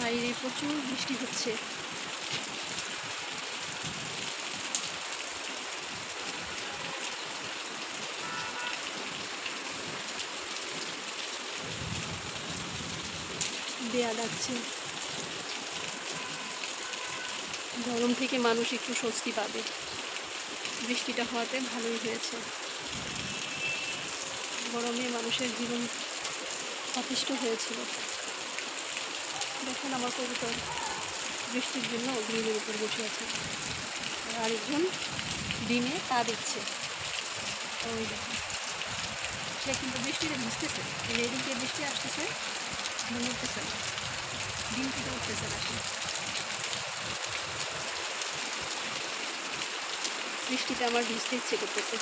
বাইরে প্রচুর বৃষ্টি হচ্ছে। বেয়া লাগছে। গরম থেকে মানুষ একটু স্বস্তি পাবে। বৃষ্টিটা হওয়াতে ভালোই হয়েছে। গরমে মানুষের জীবন অতিষ্ঠ হয়েছিল। দেখেন আমার কবুতর বৃষ্টির জন্য গ্রিলের উপর বসে আছে, আর আরেকজন ডিমে পা দিচ্ছে। ওই দেখেন, সে কিন্তু বৃষ্টিতে ভিজতেছে। এদিকে বৃষ্টি আসতেছে, উঠতেছে না, ডিম থেকে উঠতেছে না সে। বৃষ্টিতে আমার ভিজতে ইচ্ছে করতেছে।